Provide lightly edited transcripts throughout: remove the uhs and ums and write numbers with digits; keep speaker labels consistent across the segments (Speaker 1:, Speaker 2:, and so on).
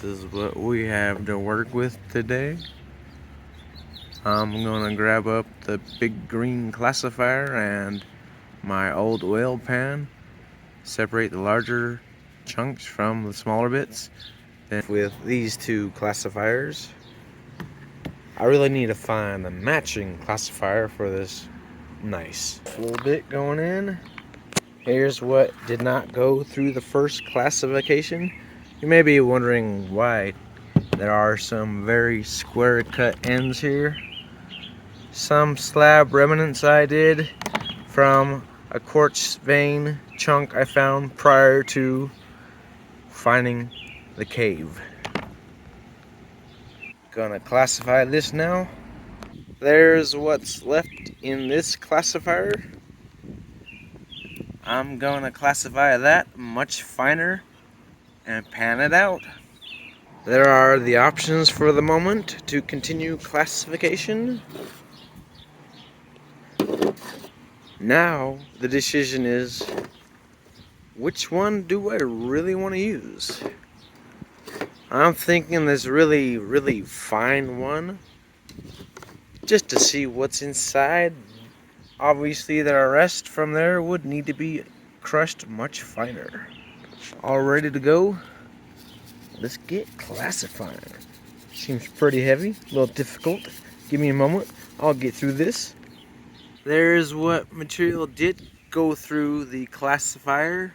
Speaker 1: This is what we have to work with today. I'm gonna grab up the big green classifier and my old oil pan, separate the larger chunks from the smaller bits. Then with these two classifiers, I really need to find a matching classifier for this nice little bit going in. Here's what did not go through the first classification. You may be wondering why. There are some very square cut ends here. Some slab remnants I did from a quartz vein chunk I found prior to finding the cave. Gonna classify this now. There's what's left in this classifier. I'm gonna classify that much finer and pan it out. There are the options for the moment to continue classification. Now the decision is, which one do I really want to use? I'm thinking this really fine one, just to see what's inside. Obviously the rest from there would need to be crushed much finer. All ready to go? Let's get classifying. Seems pretty heavy, a little difficult. Give me a moment, I'll get through this. There's what material did go through the classifier.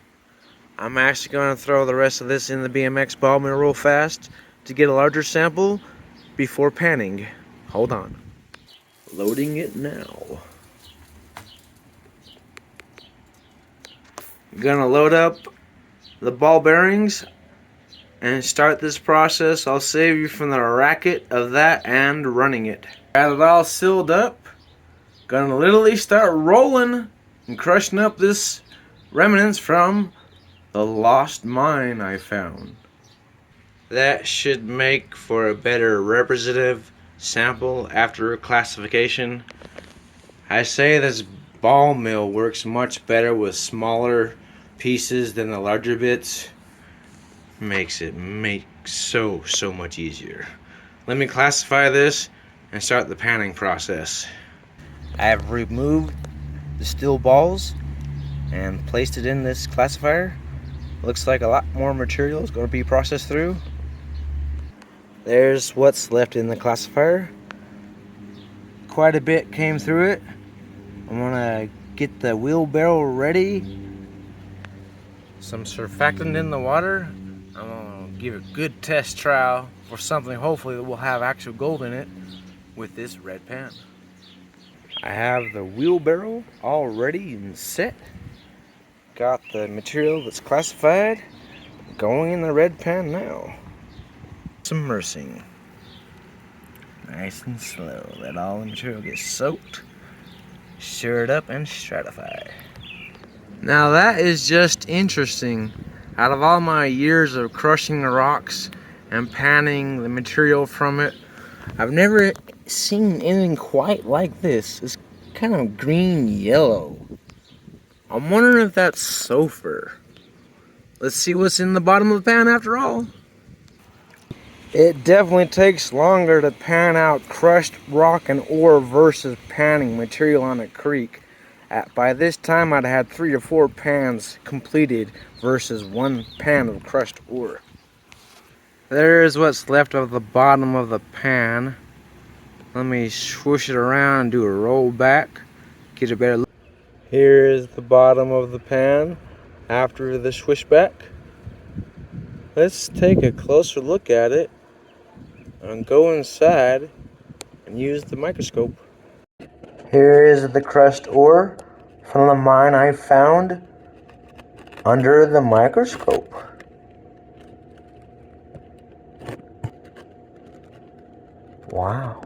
Speaker 1: I'm actually going to throw the rest of this in the BMX ball mill real fast to get a larger sample before panning. Hold on. Loading it now. Gonna load up the ball bearings and start this process. I'll save you from the racket of that and running it. Got it all sealed up. Gonna literally start rolling and crushing up this remnants from the lost mine I found. That should make for a better representative sample after classification. I say this ball mill works much better with smaller pieces than the larger bits. Makes it so much easier. Let me classify this and start the panning process. I have removed the steel balls and placed it in this classifier. Looks like a lot more material is going to be processed through. There's what's left in the classifier. Quite a bit came through it. I'm going to get the wheelbarrow ready. Some surfactant in the water. I'm going to give a good test trial for something hopefully that will have actual gold in it with this red pan. I have the wheelbarrow all ready and set. Got the material that's classified going in the red pan now. Submersing. Nice and slow. Let all the material get soaked, stirred up, and stratified. Now that is just interesting. Out of all my years of crushing the rocks and panning the material from it, I've never seen anything quite like this. It's kind of green yellow. I'm wondering if that's sulfur. Let's see what's in the bottom of the pan after all. It definitely takes longer to pan out crushed rock and ore versus panning material on a creek. By this time I'd had 3 to 4 pans completed versus 1 pan of crushed ore. There's what's left of the bottom of the pan. Let me swoosh it around and do a roll back. Get a better look. Here's the bottom of the pan after the swish back. Let's take a closer look at it and go inside and use the microscope. Here is the crushed ore from the mine I found under the microscope. Wow.